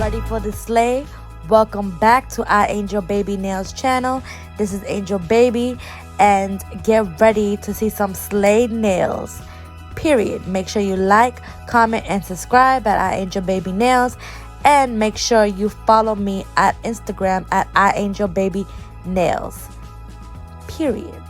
ready for the slay? Welcome back to iAngelBabyNails channel. This is Angel Baby, and get ready to see some slay nails. Period. Make sure you like, comment, and subscribe at iAngelBabyNails, and make sure you follow me at Instagram at iAngelBabyNails. Period.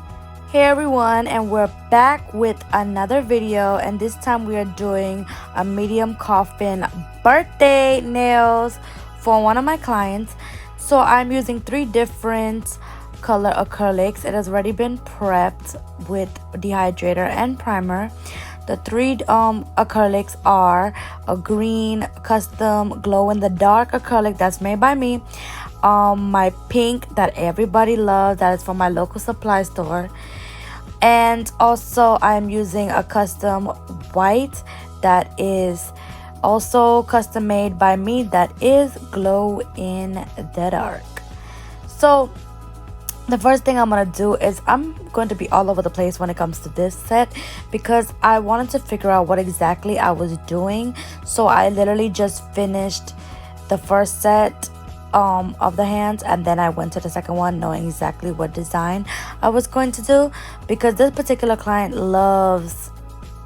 Hey everyone, and we're back with another video, and this time we are doing a medium coffin birthday nails for one of my clients. So I'm using 3 different color acrylics. It has already been prepped with dehydrator and primer. The 3 acrylics are a green custom glow in the dark acrylic that's made by me, my pink that everybody loves that is from my local supply store, and also I'm using a custom white that is also custom made by me that is glow in the dark. So the first thing I'm gonna do is I'm going to be all over the place when it comes to this set, because I wanted to figure out what exactly I was doing. So I literally just finished the first set of the hands, and then I went to the second one knowing exactly what design I was going to do, because this particular client loves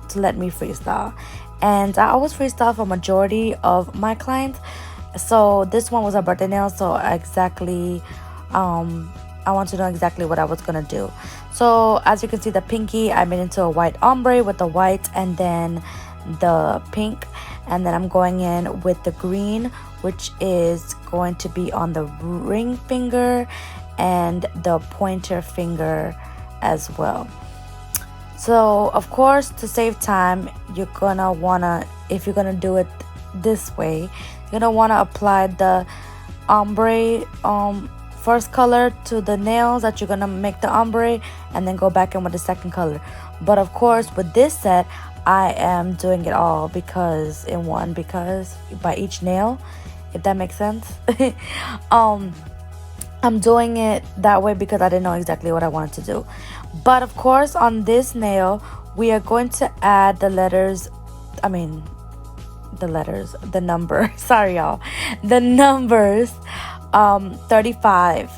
to let me freestyle, and I always freestyle for majority of my clients. So this one was a birthday nail, so exactly I want to know exactly what I was gonna do. So as you can see, the pinky I made into a white ombre with the white and then the pink, and then I'm going in with the green, which is going to be on the ring finger and the pointer finger as well. So of course, to save time, you're gonna wanna, if you're gonna do it this way, you're gonna wanna apply the ombre first color to the nails that you're gonna make the ombre, and then go back in with the second color. But of course, with this set, I am doing it all because by each nail, if that makes sense. I'm doing it that way because I didn't know exactly what I wanted to do. But of course, on this nail, we are going to add the number sorry y'all, the numbers 35,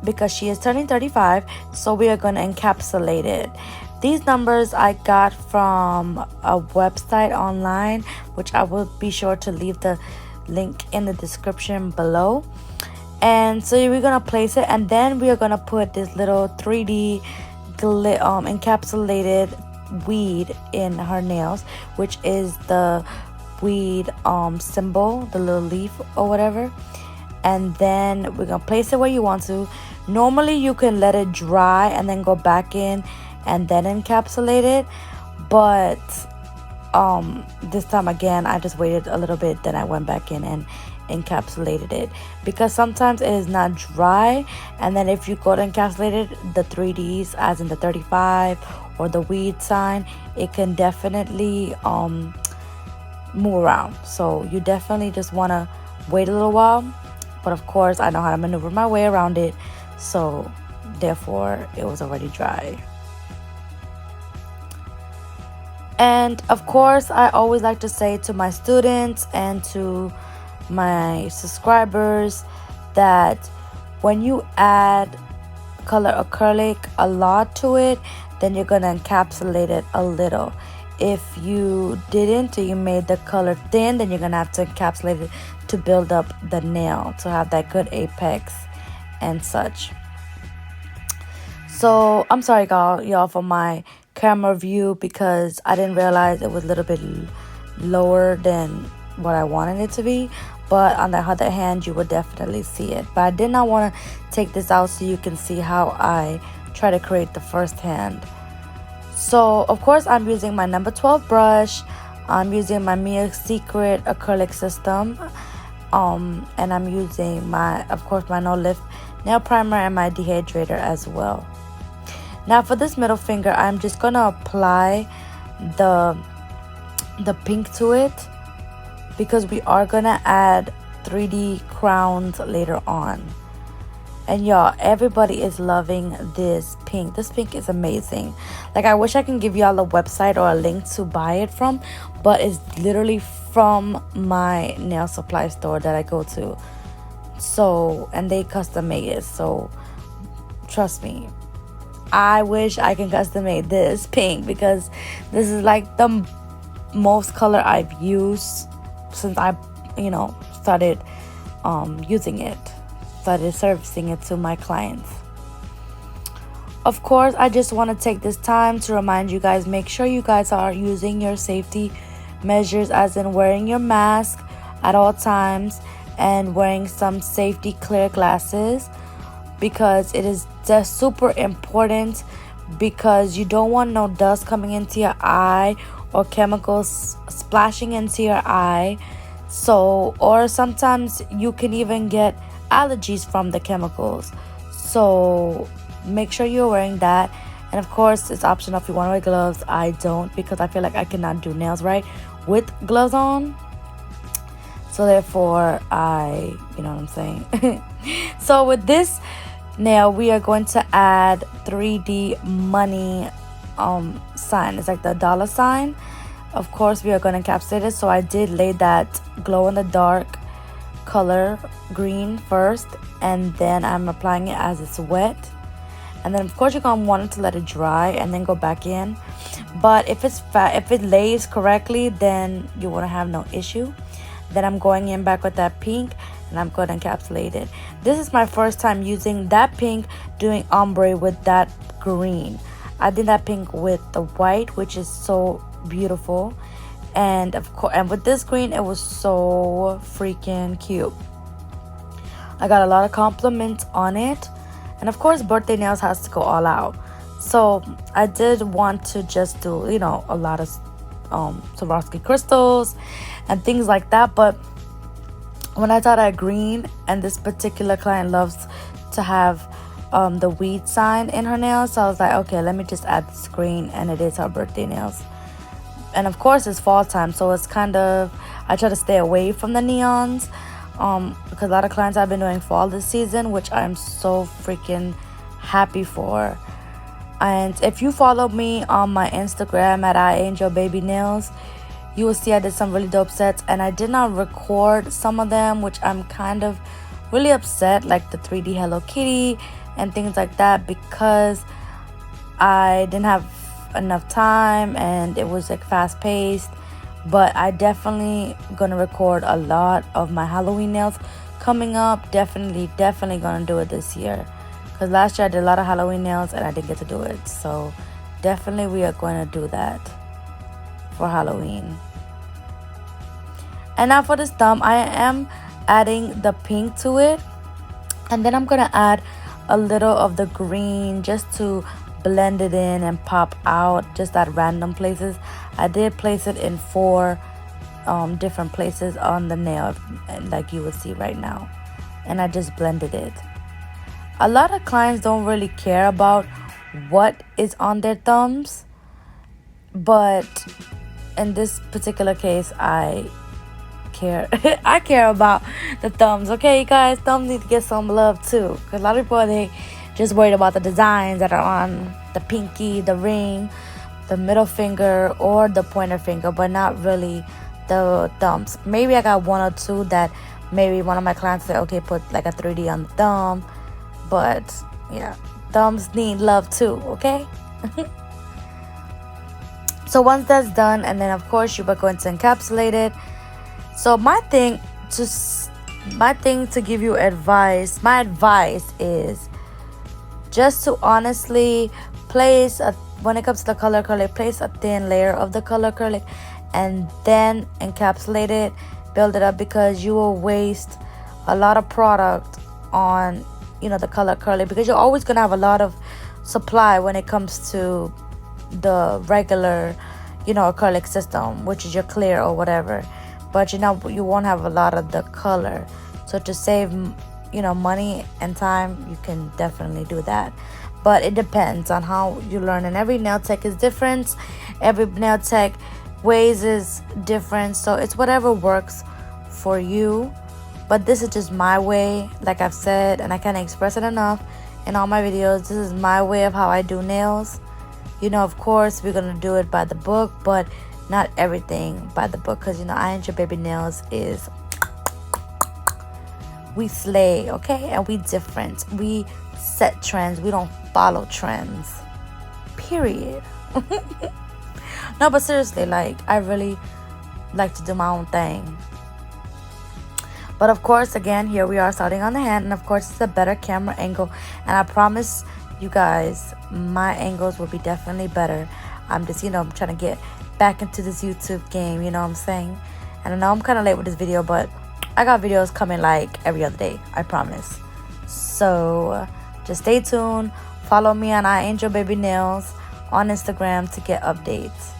because she is turning 35, so we are going to encapsulate it. These numbers I got from a website online, which I will be sure to leave the link in the description below. And so we're gonna place it, and then we are gonna put this little 3D encapsulated weed in her nails, which is the weed symbol, the little leaf or whatever. And then we're gonna place it where you want to. Normally you can let it dry and then go back in and then encapsulate it, but this time again I just waited a little bit, then I went back in and encapsulated it, because sometimes it is not dry, and then if you go to encapsulate it, the 3Ds as in the 35 or the weed sign, it can definitely move around. So you definitely just want to wait a little while, but of course I know how to maneuver my way around it, so therefore it was already dry. And of course, I always like to say to my students and to my subscribers that when you add color acrylic a lot to it, then you're gonna encapsulate it a little. If you didn't, or you made the color thin, then you're gonna have to encapsulate it to build up the nail, to have that good apex and such. So I'm sorry y'all for my camera view, because I didn't realize it was a little bit lower than what I wanted it to be, but on the other hand you would definitely see it. But I did not want to take this out so you can see how I try to create the first hand. So of course I'm using my number 12 brush, I'm using my Mia Secret acrylic system, and I'm using my no lift nail primer and my dehydrator as well. Now for this middle finger, I'm just gonna apply the pink to it, because we are gonna add 3D crowns later on. And y'all, everybody is loving this pink. This pink is amazing. Like, I wish I can give y'all a website or a link to buy it from, but it's literally from my nail supply store that I go to. So, and they custom made it. So, trust me, I wish I can custom made this pink, because this is like the most color I've used since I, started using it. Started servicing it to my clients. Of course, I just want to take this time to remind you guys, make sure you guys are using your safety measures, as in wearing your mask at all times and wearing some safety clear glasses, because it is just super important, because you don't want no dust coming into your eye or chemicals splashing into your eye. So, or sometimes you can even get allergies from the chemicals. So make sure you're wearing that. And of course, it's optional if you want to wear gloves. I don't, because I feel like I cannot do nails right with gloves on. So therefore, you know what I'm saying. So with this nail, we are going to add 3D money sign. It's like the dollar sign. Of course, we are going to encapsulate it. So I did lay that glow in the dark color green first, and then I'm applying it as it's wet. And then of course you're gonna want to let it dry and then go back in. But if it lays correctly, then you won't have no issue. Then I'm going in back with that pink, and I'm going to encapsulate it. This is my first time using that pink, doing ombre with that green. I did that pink with the white, which is so beautiful. And of course, and with this green, it was so freaking cute. I got a lot of compliments on it. And of course, birthday nails has to go all out. So I did want to just do, a lot of Swarovski crystals and things like that. But when I saw that green, and this particular client loves to have the weed sign in her nails, so I was like, okay, let me just add this green, and it is her birthday nails. And of course, it's fall time, so it's kind of, I try to stay away from the neons, because a lot of clients have been doing fall this season, which I'm so freaking happy for. And if you follow me on my Instagram at iAngelBabyNails, you will see I did some really dope sets, and I did not record some of them, which I'm kind of really upset, like the 3D Hello Kitty and things like that, because I didn't have enough time and it was like fast paced. But I definitely gonna record a lot of my Halloween nails coming up. Definitely gonna do it this year, because last year I did a lot of Halloween nails and I didn't get to do it. So definitely we are going to do that for Halloween. And now for this thumb, I am adding the pink to it, and then I'm gonna add a little of the green just to blend it in and pop out just at random places. I did place it in 4 different places on the nail, like you would see right now, and I just blended it. A lot of clients don't really care about what is on their thumbs, but in this particular case, I care. I care about the thumbs. Okay, guys, thumbs need to get some love too, because a lot of people, they just worried about the designs that are on the pinky, the ring, the middle finger, or the pointer finger, but not really the thumbs. Maybe I got 1 or 2 that maybe one of my clients said, okay, put like a 3D on the thumb. But yeah, thumbs need love too, okay? So once that's done, and then of course you are going to encapsulate it. So my thing to give you advice, my advice is just to honestly place when it comes to the color acrylic, place a thin layer of the color acrylic and then encapsulate it, build it up, because you will waste a lot of product on the color acrylic, because you're always gonna have a lot of supply when it comes to the regular acrylic system, which is your clear or whatever, but you won't have a lot of the color. So to save money and time, you can definitely do that. But it depends on how you learn, and every nail tech is different. Every nail tech ways is different, so it's whatever works for you. But this is just my way, like I've said, and I can't express it enough in all my videos. This is my way of how I do nails. You know, of course, we're going to do it by the book, but not everything by the book. Because, you know, iAngelBabyNails is, we slay, okay? And we different. We set trends. We don't follow trends. Period. No, but seriously, like, I really like to do my own thing. But of course, again, here we are starting on the hand, and of course it's a better camera angle, and I promise you guys my angles will be definitely better. I'm just, you know, I'm trying to get back into this YouTube game, you know what I'm saying? And I know I'm kind of late with this video, but I got videos coming like every other day, I promise. So just stay tuned. Follow me on iAngelBabyNails on Instagram to get updates.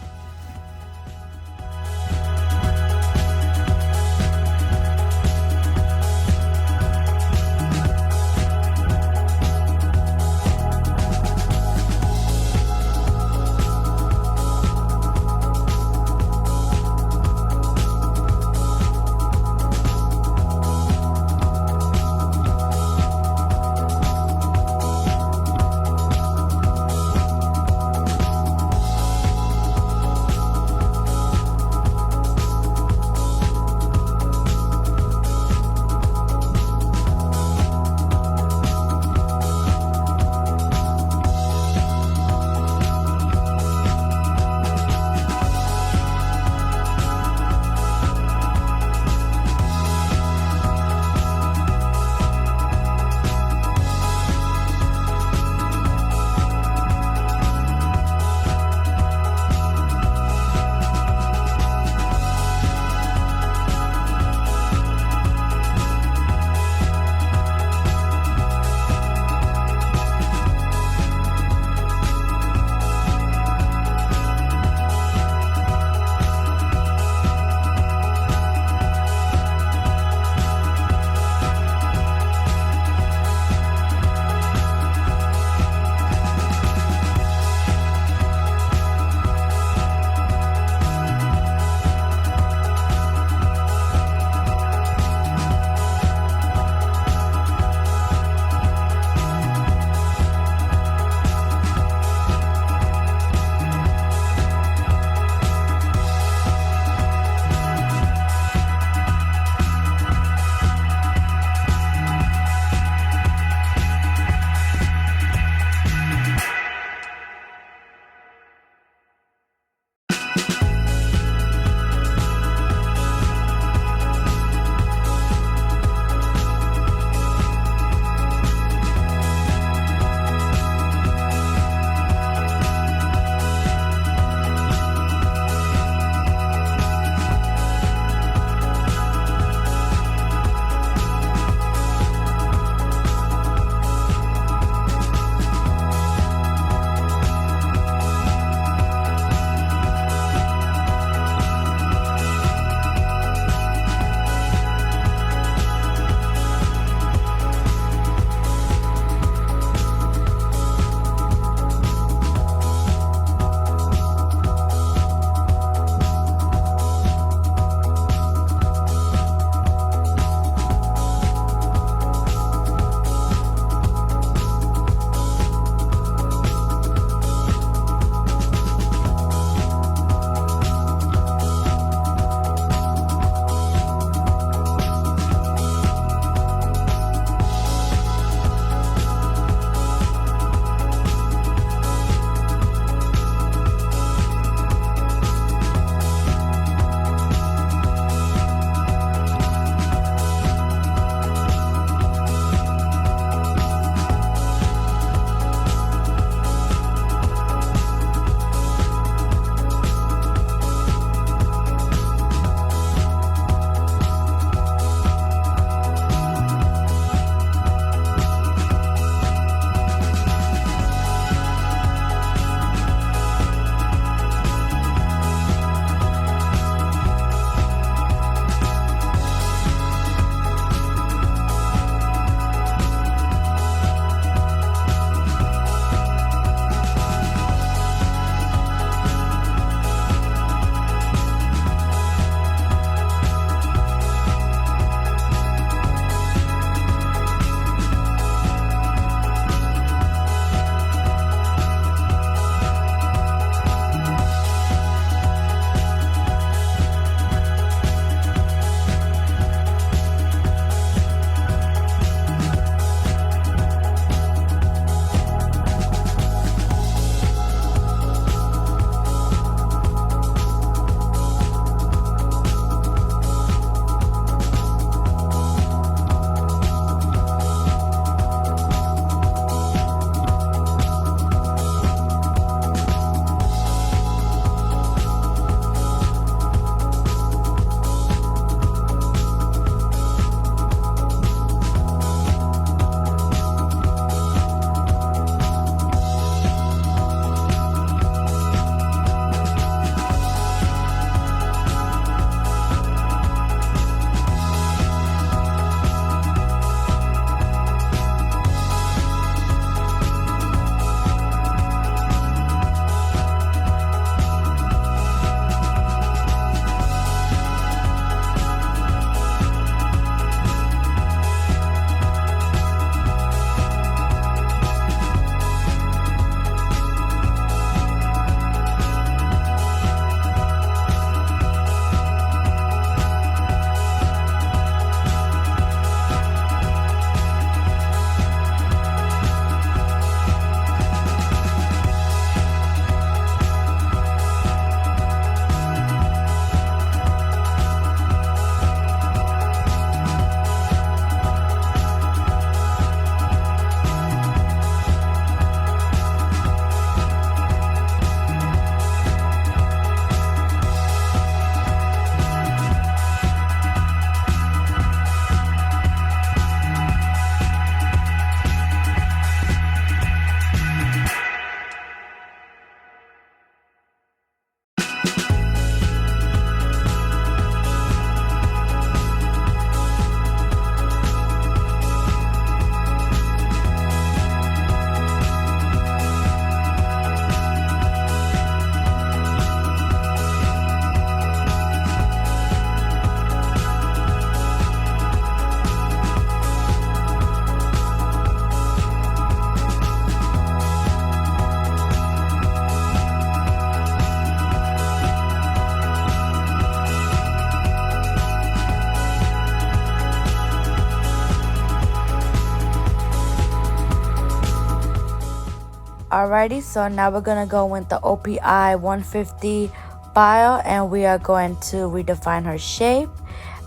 Alrighty, so now we're gonna go with the OPI 150 file, and we are going to redefine her shape.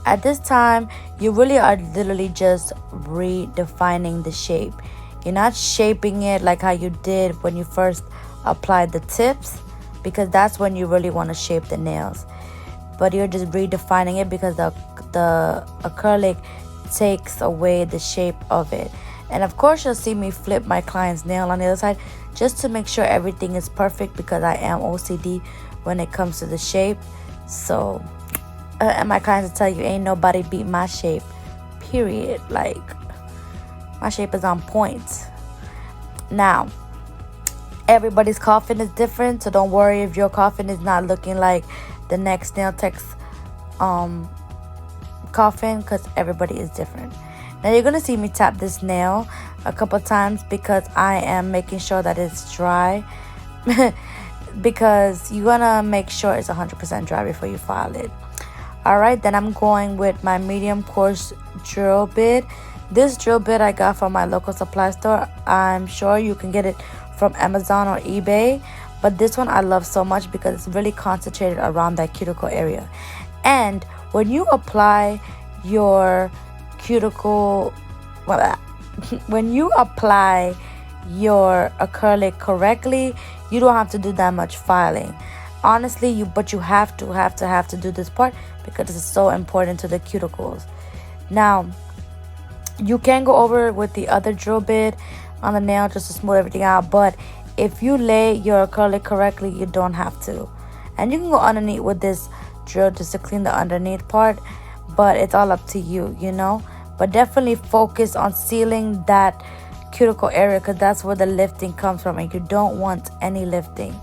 At this time, you really are literally just redefining the shape. You're not shaping it like how you did when you first applied the tips, because that's when you really want to shape the nails. But you're just redefining it because the acrylic takes away the shape of it. And of course, you'll see me flip my client's nail on the other side just to make sure everything is perfect, because I am OCD when it comes to the shape. So and my clients will tell you, ain't nobody beat my shape, period. Like, my shape is on point. Now, everybody's coffin is different, so don't worry if your coffin is not looking like the next nail tech's coffin, because everybody is different. Now you're gonna see me tap this nail a couple times because I am making sure that it's dry because you wanna make sure it's 100% dry before you file it. Alright, then I'm going with my medium coarse drill bit. This drill bit I got from my local supply store. I'm sure you can get it from Amazon or eBay, but this one I love so much because it's really concentrated around that cuticle area. And when you apply your cuticle, when you apply your acrylic correctly, you don't have to do that much filing, honestly. But you have to do this part because it's so important to the cuticles. Now you can go over with the other drill bit on the nail just to smooth everything out, but if you lay your acrylic correctly, you don't have to. And you can go underneath with this drill just to clean the underneath part, but it's all up to you, you know. But definitely focus on sealing that cuticle area, because that's where the lifting comes from, and you don't want any lifting.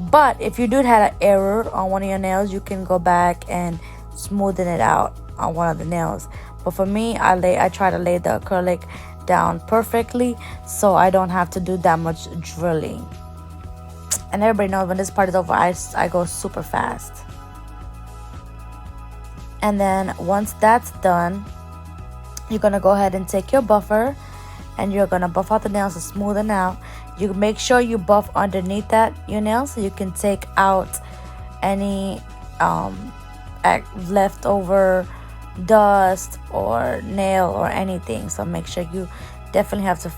But if you did have an error on one of your nails, you can go back and smoothen it out on one of the nails. But for me, I try to lay the acrylic down perfectly so I don't have to do that much drilling. And everybody knows when this part is over, I go super fast. And then once that's done, you're gonna go ahead and take your buffer and you're gonna buff out the nails to smoothen out. You make sure you buff underneath your nails so you can take out any leftover dust or nail or anything. So make sure you definitely have to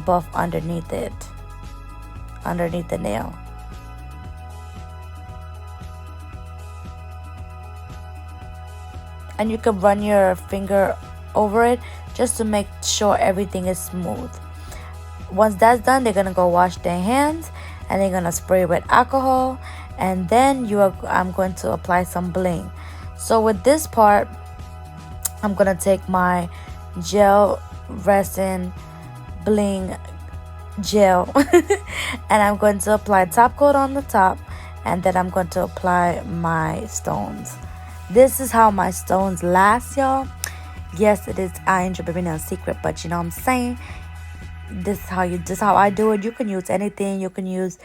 buff underneath the nail. And you can run your finger over it just to make sure everything is smooth. Once that's done, they're gonna go wash their hands and they're gonna spray with alcohol, and then I'm going to apply some bling. So with this part, I'm gonna take my gel resin bling gel and I'm going to apply top coat on the top, and then I'm going to apply my stones. This is how my stones last, y'all. Yes, it is iAngelBabyNails secret, but you know what I'm saying? This is how I do it. You can use anything. You can use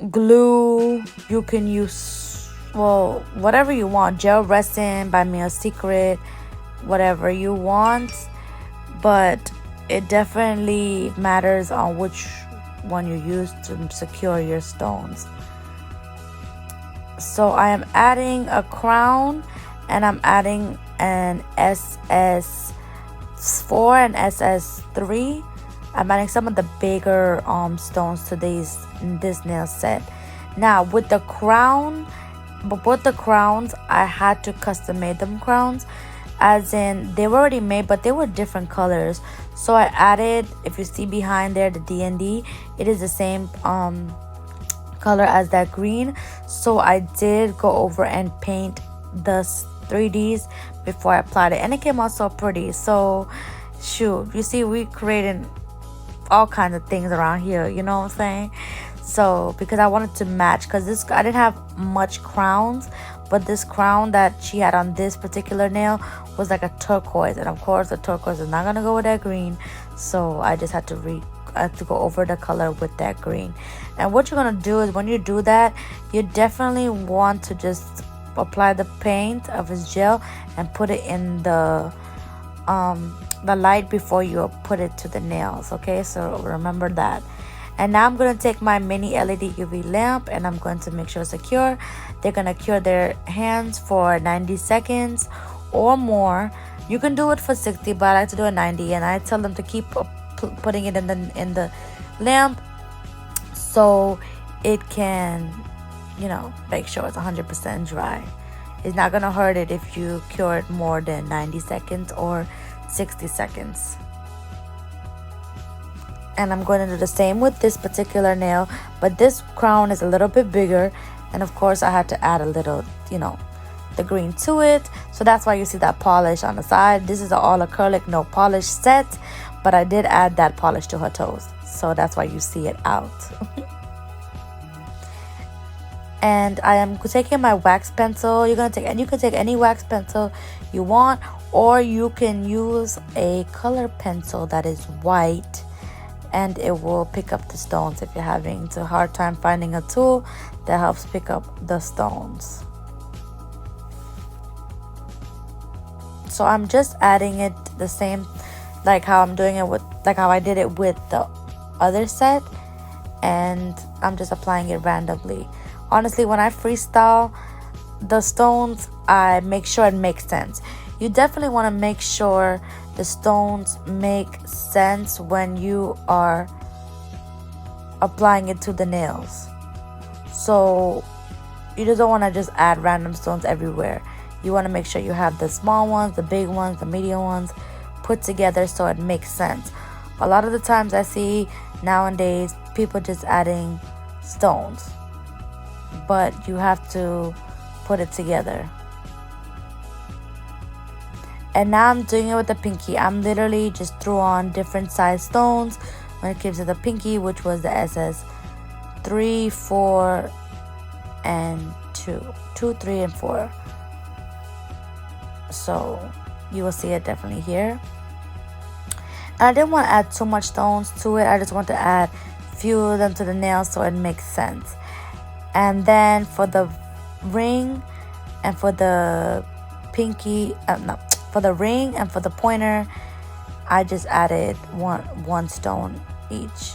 glue. You can use, well, whatever you want. Gel resin, buy me a secret, whatever you want. But it definitely matters on which one you use to secure your stones. So I am adding a crown, and I'm adding an SS4 and SS3. I'm adding some of the bigger stones to this nail set. Now with the crowns, I had to custom made them crowns, as in they were already made, but they were different colors. So I added, if you see behind there, the D&D, it is the same color as that green. So I did go over and paint the 3Ds before I applied it, and it came out so pretty. So shoot, you see, we created all kinds of things around here, you know what I'm saying? So because I wanted to match, because I didn't have much crowns, but this crown that she had on this particular nail was like a turquoise, and of course the turquoise is not gonna go with that green, so I just had to go over the color with that green. And what you're gonna do is, when you do that, you definitely want to just apply the paint of his gel and put it in the the light before you put it to the nails. Okay, so remember that. And now I'm going to take my mini LED UV lamp and I'm going to make sure it's secure. They're going to cure their hands for 90 seconds or more. You can do it for 60, but I like to do it 90, and I tell them to keep putting it in the lamp so it can, you know, make sure it's 100% dry. It's not going to hurt it if you cure it more than 90 seconds or 60 seconds. And I'm going to do the same with this particular nail, but this crown is a little bit bigger, and of course I had to add a little, you know, the green to it. So that's why you see that polish on the side. This is an all acrylic no polish set, but I did add that polish to her toes, so that's why you see it out. And I am taking my wax pencil. You can take any wax pencil you want, or you can use a color pencil that is white, and it will pick up the stones if you're having a hard time finding a tool that helps pick up the stones. So I'm just adding it the same like how I'm doing it with, like how I did it with the other set, and I'm just applying it randomly. Honestly, when I freestyle the stones, I make sure it makes sense. You definitely want to make sure the stones make sense when you are applying it to the nails. So you just don't want to just add random stones everywhere. You want to make sure you have the small ones, the big ones, the medium ones put together so it makes sense. A lot of the times I see nowadays people just adding stones, but you have to put it together. And now I'm doing it with the pinky. I'm literally just threw on different size stones when it came to the pinky, which was the SS 3, 4, and 2, 3, and 4. So you will see it definitely here. And I didn't want to add too much stones to it. I just want to add few of them to the nails so it makes sense. And then for the ring and for the pinky, for the ring and for the pointer, I just added one stone each.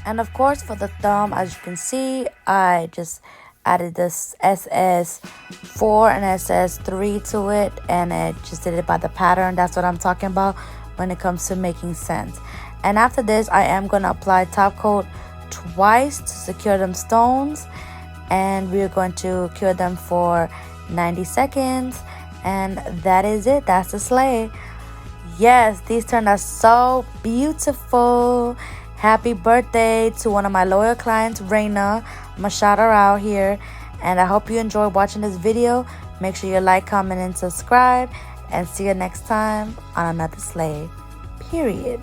And of course, for the thumb, as you can see, I just added this SS4 and SS3 to it, and it just did it by the pattern. That's what I'm talking about when it comes to making sense. And after this, I am going to apply top coat twice to secure them stones, and we're going to cure them for 90 seconds, and that is it. That's the sleigh. Yes, these turned out so beautiful. Happy birthday to one of my loyal clients, Raina. I'm gonna shout her out here, and I hope you enjoyed watching this video. Make sure you like, comment, and subscribe, and see you next time on another sleigh. Period.